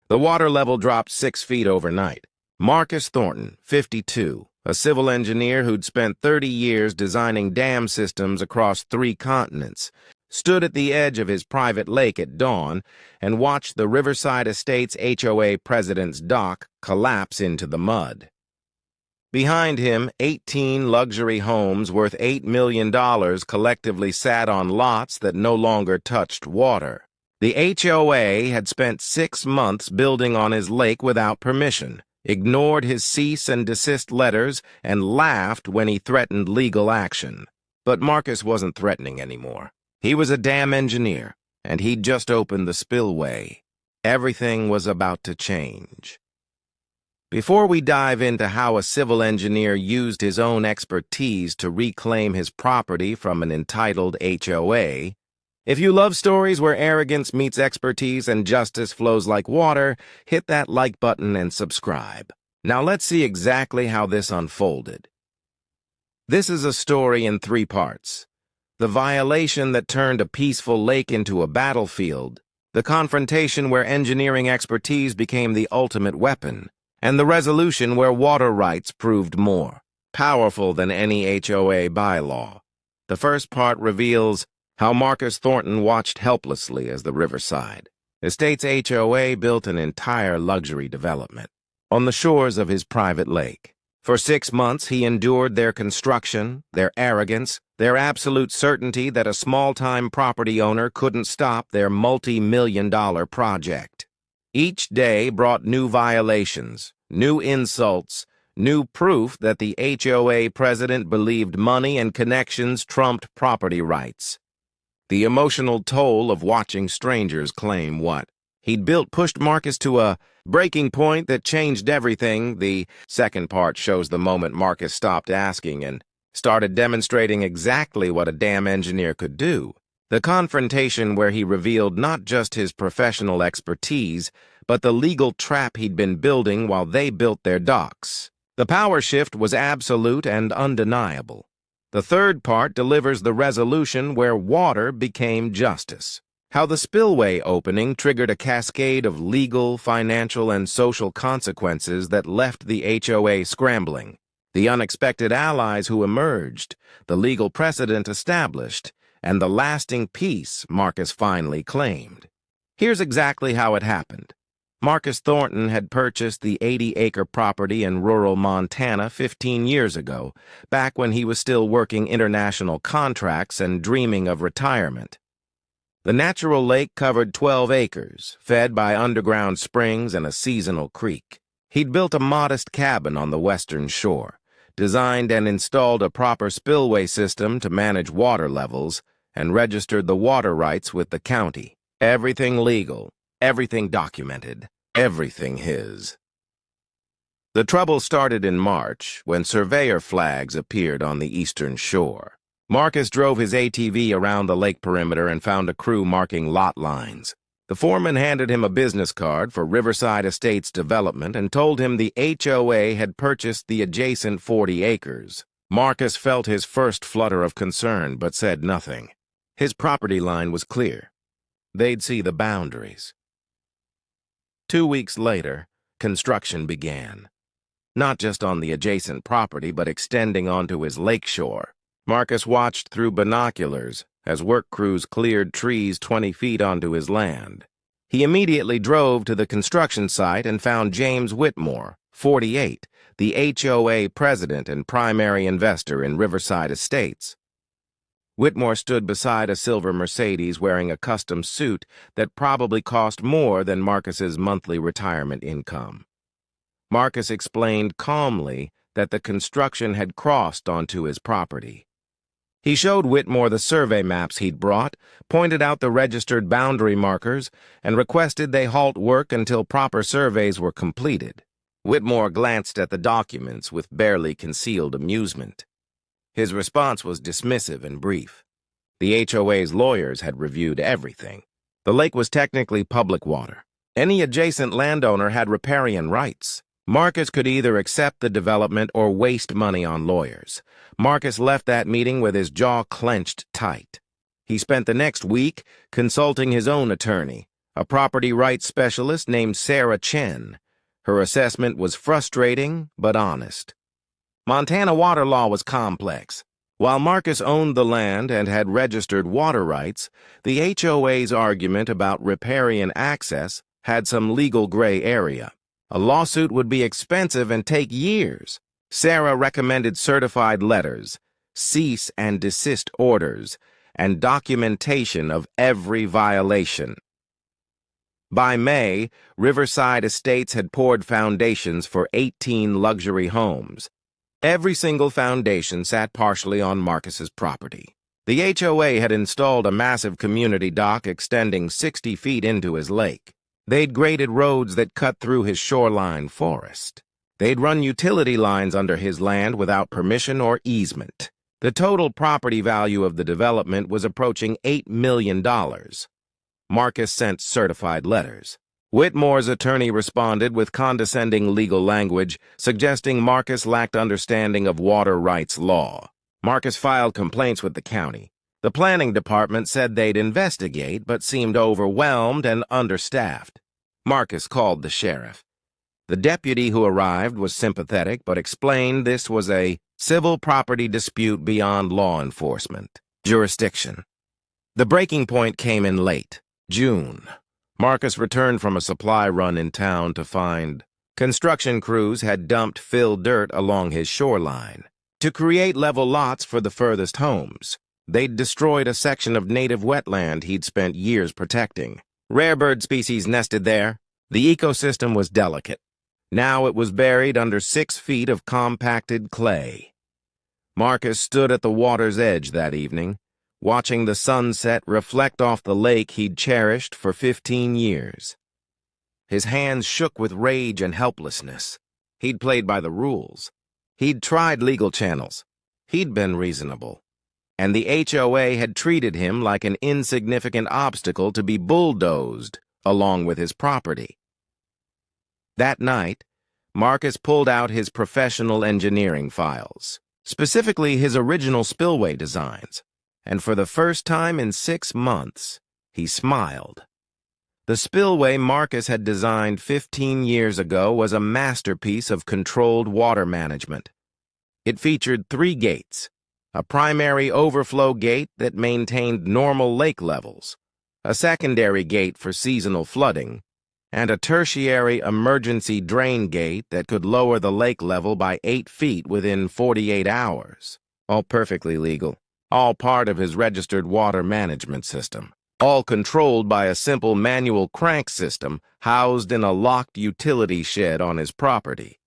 The water level dropped 6 feet overnight. Marcus Thornton, 52, a civil engineer who'd spent 30 years designing dam systems across 3 continents, stood at the edge of his private lake at dawn and watched the Riverside Estates HOA president's dock collapse into the mud. Behind him, 18 luxury homes worth $8 million collectively sat on lots that no longer touched water. The HOA had spent 6 months building on his lake without permission, ignored his cease and desist letters, and laughed when he threatened legal action. But Marcus wasn't threatening anymore. He was a dam engineer, and he'd just opened the Spillway. Everything was about to change. Before we dive into how a civil engineer used his own expertise to reclaim his property from an entitled HOA, if you love stories where arrogance meets expertise and justice flows like water, hit that like button and subscribe. Now let's see exactly how this unfolded. This is a story in 3 parts. The violation that turned a peaceful lake into a battlefield, the confrontation where engineering expertise became the ultimate weapon, and the resolution where water rights proved more powerful than any HOA bylaw. The first part reveals how Marcus Thornton watched helplessly as the Riverside Estates HOA built an entire luxury development on the shores of his private lake. For 6 months, he endured their construction, their arrogance, their absolute certainty that a small-time property owner couldn't stop their multi-million-dollar project. Each day brought new violations, new insults, new proof that the HOA president believed money and connections trumped property rights. The emotional toll of watching strangers claim what he'd built pushed Marcus to a breaking point that changed everything. The second part shows the moment Marcus stopped asking and started demonstrating exactly what a dam engineer could do. The confrontation where he revealed not just his professional expertise, but the legal trap he'd been building while they built their docks. The power shift was absolute and undeniable. The third part delivers the resolution where water became justice. How the Spillway opening triggered a cascade of legal, financial, and social consequences that left the HOA scrambling. The unexpected allies who emerged, the legal precedent established, and the lasting peace Marcus finally claimed. Here's exactly how it happened. Marcus Thornton had purchased the 80-acre property in rural Montana 15 years ago, back when he was still working international contracts and dreaming of retirement. The natural lake covered 12 acres, fed by underground springs and a seasonal creek. He'd built a modest cabin on the western shore, designed and installed a proper spillway system to manage water levels, and registered the water rights with the county. Everything legal, everything documented, everything his. The trouble started in March when surveyor flags appeared on the eastern shore. Marcus drove his ATV around the lake perimeter and found a crew marking lot lines. The foreman handed him a business card for Riverside Estates Development and told him the HOA had purchased the adjacent 40 acres. Marcus felt his first flutter of concern but said nothing. His property line was clear. They'd see the boundaries. 2 weeks later, construction began. Not just on the adjacent property, but extending onto his lakeshore. Marcus watched through binoculars as work crews cleared trees 20 feet onto his land. He immediately drove to the construction site and found James Whitmore, 48, the HOA president and primary investor in Riverside Estates. Whitmore stood beside a silver Mercedes wearing a custom suit that probably cost more than Marcus's monthly retirement income. Marcus explained calmly that the construction had crossed onto his property. He showed Whitmore the survey maps he'd brought, pointed out the registered boundary markers, and requested they halt work until proper surveys were completed. Whitmore glanced at the documents with barely concealed amusement. His response was dismissive and brief. The HOA's lawyers had reviewed everything. The lake was technically public water. Any adjacent landowner had riparian rights. Marcus could either accept the development or waste money on lawyers. Marcus left that meeting with his jaw clenched tight. He spent the next week consulting his own attorney, a property rights specialist named Sarah Chen. Her assessment was frustrating but honest. Montana water law was complex. While Marcus owned the land and had registered water rights, the HOA's argument about riparian access had some legal gray area. A lawsuit would be expensive and take years. Sarah recommended certified letters, cease and desist orders, and documentation of every violation. By May, Riverside Estates had poured foundations for 18 luxury homes. Every single foundation sat partially on Marcus's property. The HOA had installed a massive community dock extending 60 feet into his lake. They'd graded roads that cut through his shoreline forest. They'd run utility lines under his land without permission or easement. The total property value of the development was approaching $8 million. Marcus sent certified letters. Whitmore's attorney responded with condescending legal language, suggesting Marcus lacked understanding of water rights law. Marcus filed complaints with the county. The planning department said they'd investigate, but seemed overwhelmed and understaffed. Marcus called the sheriff. The deputy who arrived was sympathetic, but explained this was a civil property dispute beyond law enforcement jurisdiction. The breaking point came in late June. Marcus returned from a supply run in town to find construction crews had dumped fill dirt along his shoreline to create level lots for the furthest homes. They'd destroyed a section of native wetland he'd spent years protecting. Rare bird species nested there. The ecosystem was delicate. Now it was buried under 6 feet of compacted clay. Marcus stood at the water's edge that evening, watching the sunset reflect off the lake he'd cherished for 15 years. His hands shook with rage and helplessness. He'd played by the rules. He'd tried legal channels. He'd been reasonable. And the HOA had treated him like an insignificant obstacle to be bulldozed along with his property. That night, Marcus pulled out his professional engineering files, specifically his original Spillway designs, and for the first time in 6 months, he smiled. The Spillway Marcus had designed 15 years ago was a masterpiece of controlled water management. It featured 3 gates, a primary overflow gate that maintained normal lake levels, a secondary gate for seasonal flooding, and a tertiary emergency drain gate that could lower the lake level by 8 feet within 48 hours. All perfectly legal, all part of his registered water management system, all controlled by a simple manual crank system housed in a locked utility shed on his property.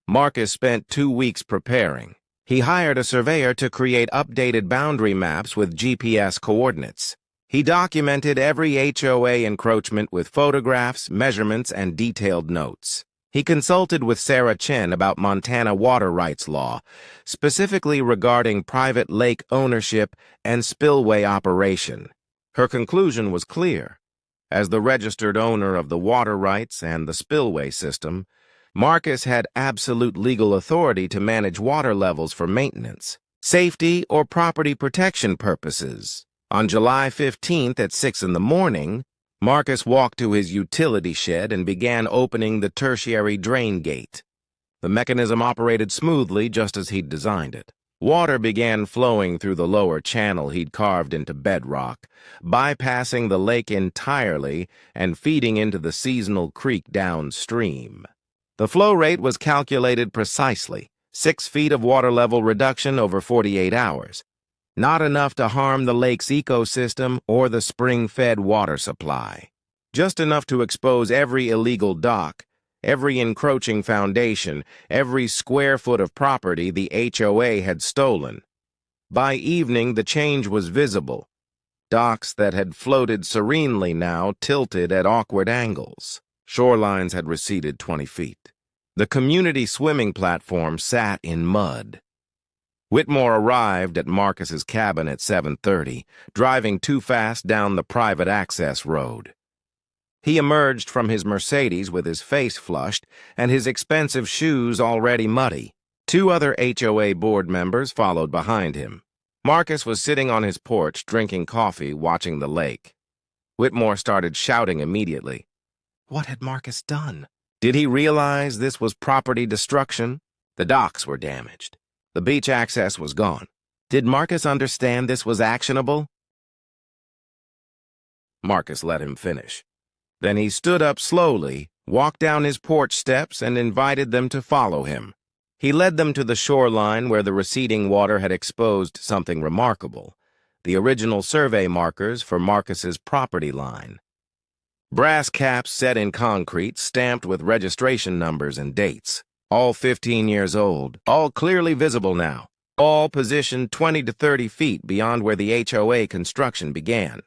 Marcus spent 2 weeks preparing. He hired a surveyor to create updated boundary maps with GPS coordinates. He documented every HOA encroachment with photographs, measurements, and detailed notes. He consulted with Sarah Chen about Montana water rights law, specifically regarding private lake ownership and spillway operation. Her conclusion was clear. As the registered owner of the water rights and the spillway system, Marcus had absolute legal authority to manage water levels for maintenance, safety, or property protection purposes. On July 15th at 6 in the morning, Marcus walked to his utility shed and began opening the tertiary drain gate. The mechanism operated smoothly just as he'd designed it. Water began flowing through the lower channel he'd carved into bedrock, bypassing the lake entirely and feeding into the seasonal creek downstream. The flow rate was calculated precisely, 6 feet of water level reduction over 48 hours. Not enough to harm the lake's ecosystem or the spring-fed water supply. Just enough to expose every illegal dock, every encroaching foundation, every square foot of property the HOA had stolen. By evening, the change was visible. Docks that had floated serenely now tilted at awkward angles. Shorelines had receded 20 feet. The community swimming platform sat in mud. Whitmore arrived at Marcus's cabin at 7:30, driving too fast down the private access road. He emerged from his Mercedes with his face flushed and his expensive shoes already muddy. 2 other HOA board members followed behind him. Marcus was sitting on his porch drinking coffee, watching the lake. Whitmore started shouting immediately. What had Marcus done? Did he realize this was property destruction? The docks were damaged. The beach access was gone. Did Marcus understand this was actionable? Marcus let him finish. Then he stood up slowly, walked down his porch steps, and invited them to follow him. He led them to the shoreline where the receding water had exposed something remarkable, the original survey markers for Marcus's property line. Brass caps set in concrete, stamped with registration numbers and dates, all 15 years old, all clearly visible now, all positioned 20 to 30 feet beyond where the HOA construction began.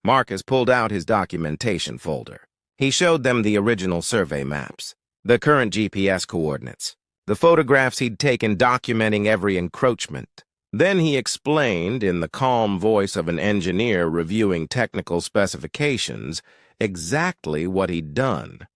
Marcus pulled out his documentation folder. He showed them the original survey maps, the current GPS coordinates, the photographs he'd taken documenting every encroachment. Then he explained, in the calm voice of an engineer reviewing technical specifications, exactly what he'd done.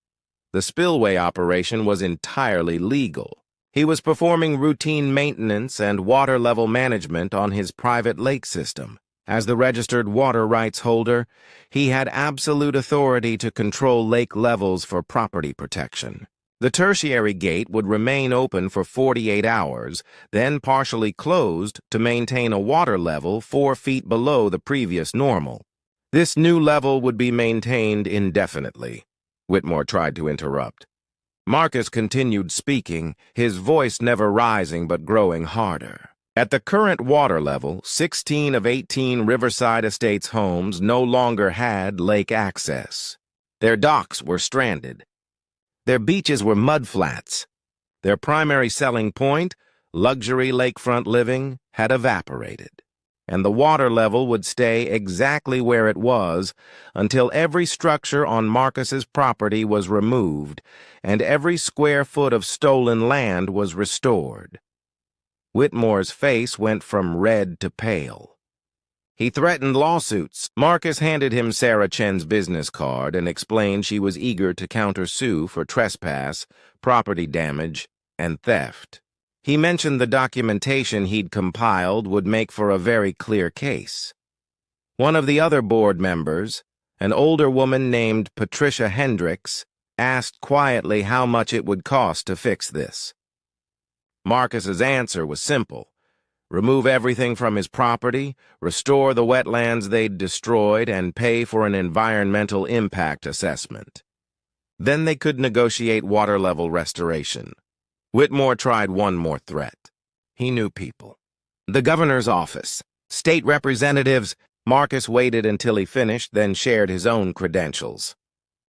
The spillway operation was entirely legal. He was performing routine maintenance and water level management on his private lake system. As the registered water rights holder, he had absolute authority to control lake levels for property protection. The tertiary gate would remain open for 48 hours, then partially closed to maintain a water level 4 feet below the previous normal. This new level would be maintained indefinitely. Whitmore tried to interrupt. Marcus continued speaking, his voice never rising but growing harder. At the current water level, 16 of 18 Riverside Estates homes no longer had lake access. Their docks were stranded. Their beaches were mudflats. Their primary selling point, luxury lakefront living, had evaporated, and the water level would stay exactly where it was until every structure on Marcus's property was removed and every square foot of stolen land was restored. Whitmore's face went from red to pale. He threatened lawsuits. Marcus handed him Sarah Chen's business card and explained she was eager to countersue for trespass, property damage, and theft. He mentioned the documentation he'd compiled would make for a very clear case. One of the other board members, an older woman named Patricia Hendricks, asked quietly how much it would cost to fix this. Marcus's answer was simple. Remove everything from his property, restore the wetlands they'd destroyed, and pay for an environmental impact assessment. Then they could negotiate water level restoration. Whitmore tried one more threat. He knew people. The governor's office, state representatives. Marcus waited until he finished, then shared his own credentials.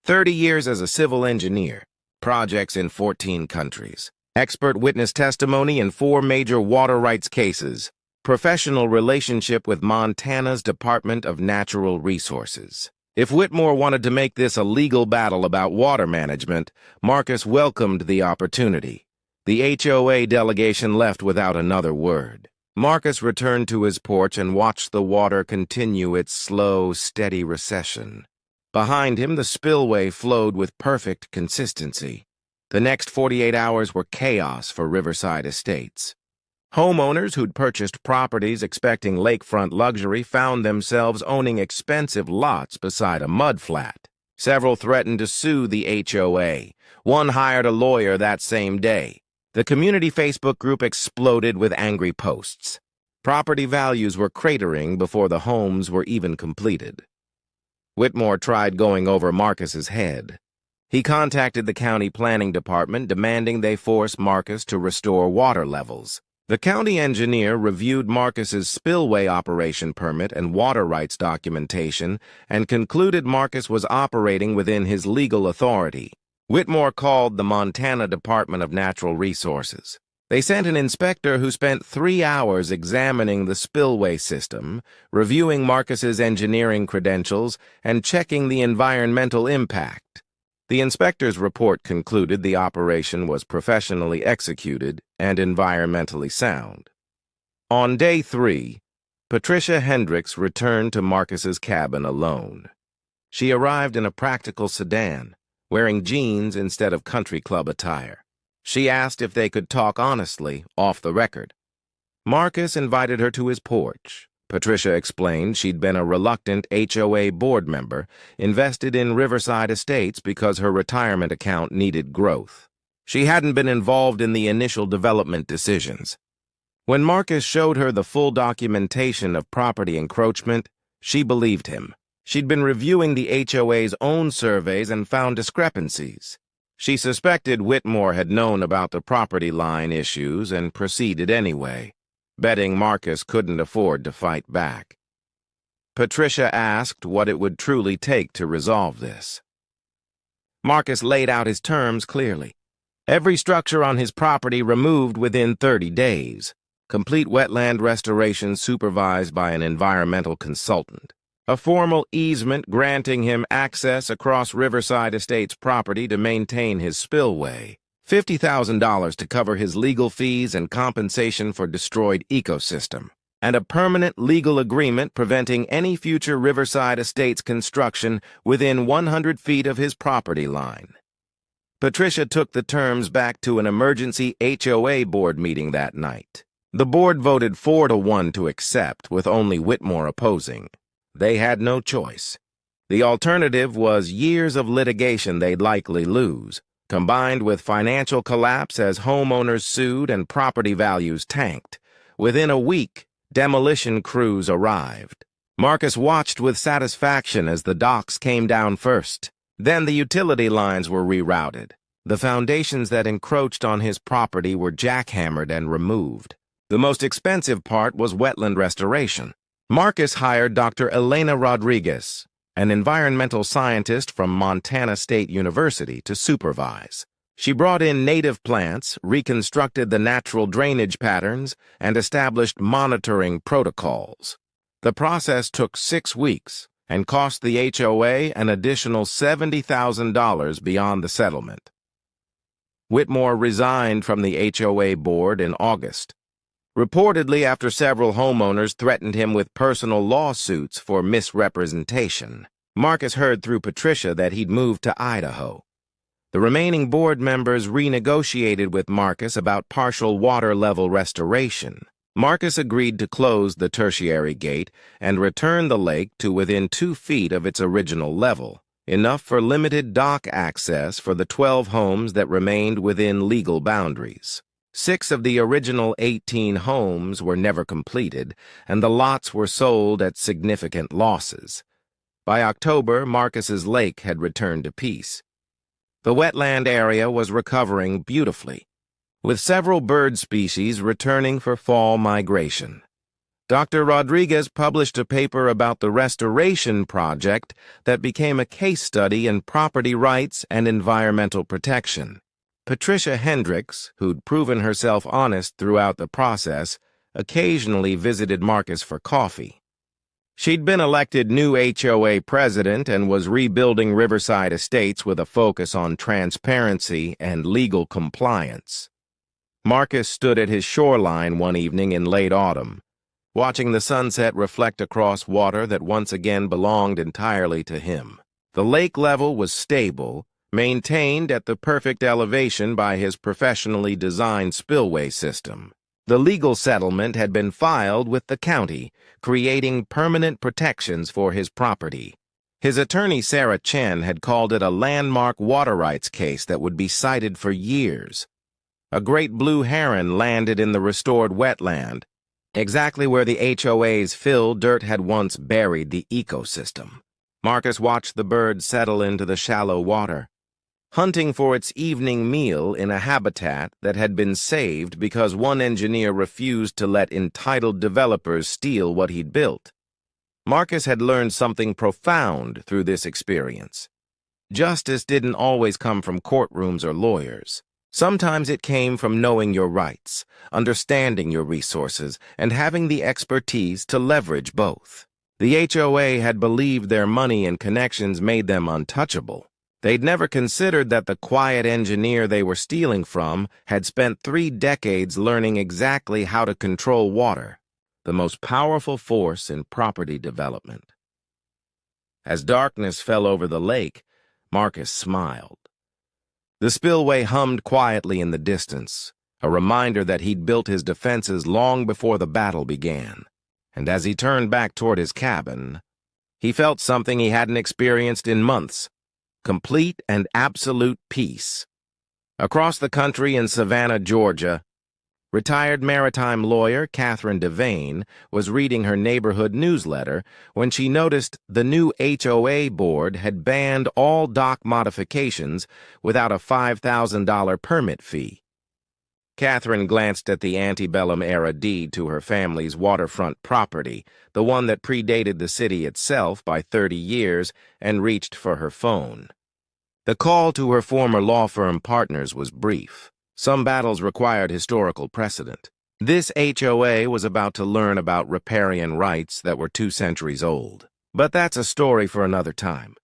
30 years as a civil engineer, projects in 14 countries. Expert witness testimony in 4 major water rights cases, professional relationship with Montana's Department of Natural Resources. If Whitmore wanted to make this a legal battle about water management, Marcus welcomed the opportunity. The HOA delegation left without another word. Marcus returned to his porch and watched the water continue its slow, steady recession. Behind him, the spillway flowed with perfect consistency. The next 48 hours were chaos for Riverside Estates. Homeowners who'd purchased properties expecting lakefront luxury found themselves owning expensive lots beside a mudflat. Several threatened to sue the HOA. One hired a lawyer that same day. The community Facebook group exploded with angry posts. Property values were cratering before the homes were even completed. Whitmore tried going over Marcus's head. He contacted the county planning department demanding they force Marcus to restore water levels. The county engineer reviewed Marcus's spillway operation permit and water rights documentation and concluded Marcus was operating within his legal authority. Whitmore called the Montana Department of Natural Resources. They sent an inspector who spent 3 hours examining the spillway system, reviewing Marcus's engineering credentials, and checking the environmental impact. The inspector's report concluded the operation was professionally executed and environmentally sound. On day 3, Patricia Hendricks returned to Marcus's cabin alone. She arrived in a practical sedan, wearing jeans instead of country club attire. She asked if they could talk honestly, off the record. Marcus invited her to his porch, Patricia explained she'd been a reluctant HOA board member, invested in Riverside Estates because her retirement account needed growth. She hadn't been involved in the initial development decisions. When Marcus showed her the full documentation of property encroachment, she believed him. She'd been reviewing the HOA's own surveys and found discrepancies. She suspected Whitmore had known about the property line issues and proceeded anyway, betting Marcus couldn't afford to fight back. Patricia asked what it would truly take to resolve this. Marcus laid out his terms clearly. Every structure on his property removed within 30 days. Complete wetland restoration supervised by an environmental consultant. A formal easement granting him access across Riverside Estates property to maintain his spillway. $50,000 to cover his legal fees and compensation for destroyed ecosystem. And a permanent legal agreement preventing any future Riverside Estates construction within 100 feet of his property line. Patricia took the terms back to an emergency HOA board meeting that night. The board voted 4-1 to accept, with only Whitmore opposing. They had no choice. The alternative was years of litigation they'd likely lose, combined with financial collapse as homeowners sued and property values tanked. Within a week, demolition crews arrived. Marcus watched with satisfaction as the docks came down first. Then the utility lines were rerouted. The foundations that encroached on his property were jackhammered and removed. The most expensive part was wetland restoration. Marcus hired Dr. Elena Rodriguez, an environmental scientist from Montana State University, to supervise. She brought in native plants, reconstructed the natural drainage patterns, and established monitoring protocols. The process took 6 weeks and cost the HOA an additional $70,000 beyond the settlement. Whitmore resigned from the HOA board in August, reportedly after several homeowners threatened him with personal lawsuits for misrepresentation. Marcus heard through Patricia that he'd moved to Idaho. The remaining board members renegotiated with Marcus about partial water level restoration. Marcus agreed to close the tertiary gate and return the lake to within 2 feet of its original level, enough for limited dock access for the 12 homes that remained within legal boundaries. 6 of the original 18 homes were never completed, and the lots were sold at significant losses. By October, Marcus's lake had returned to peace. The wetland area was recovering beautifully, with several bird species returning for fall migration. Dr. Rodriguez published a paper about the restoration project that became a case study in property rights and environmental protection. Patricia Hendricks, who'd proven herself honest throughout the process, occasionally visited Marcus for coffee. She'd been elected new HOA president and was rebuilding Riverside Estates with a focus on transparency and legal compliance. Marcus stood at his shoreline one evening in late autumn, watching the sunset reflect across water that once again belonged entirely to him. The lake level was stable, maintained at the perfect elevation by his professionally designed spillway system. The legal settlement had been filed with the county, creating permanent protections for his property. His attorney, Sarah Chen, had called it a landmark water rights case that would be cited for years. A great blue heron landed in the restored wetland, exactly where the HOA's filled dirt had once buried the ecosystem. Marcus watched the bird settle into the shallow water, hunting for its evening meal in a habitat that had been saved because one engineer refused to let entitled developers steal what he'd built. Marcus had learned something profound through this experience. Justice didn't always come from courtrooms or lawyers. Sometimes it came from knowing your rights, understanding your resources, and having the expertise to leverage both. The HOA had believed their money and connections made them untouchable. They'd never considered that the quiet engineer they were stealing from had spent 3 decades learning exactly how to control water, the most powerful force in property development. As darkness fell over the lake, Marcus smiled. The spillway hummed quietly in the distance, a reminder that he'd built his defenses long before the battle began. and as he turned back toward his cabin, he felt something he hadn't experienced in months: complete and absolute peace. Across the country in Savannah, Georgia, retired maritime lawyer Catherine Devane was reading her neighborhood newsletter when she noticed the new HOA board had banned all dock modifications without a $5,000 permit fee. Catherine glanced at the antebellum-era deed to her family's waterfront property, the one that predated the city itself by 30 years, and reached for her phone. The call to her former law firm partners was brief. Some battles required historical precedent. This HOA was about to learn about riparian rights that were 2 centuries old. But that's a story for another time.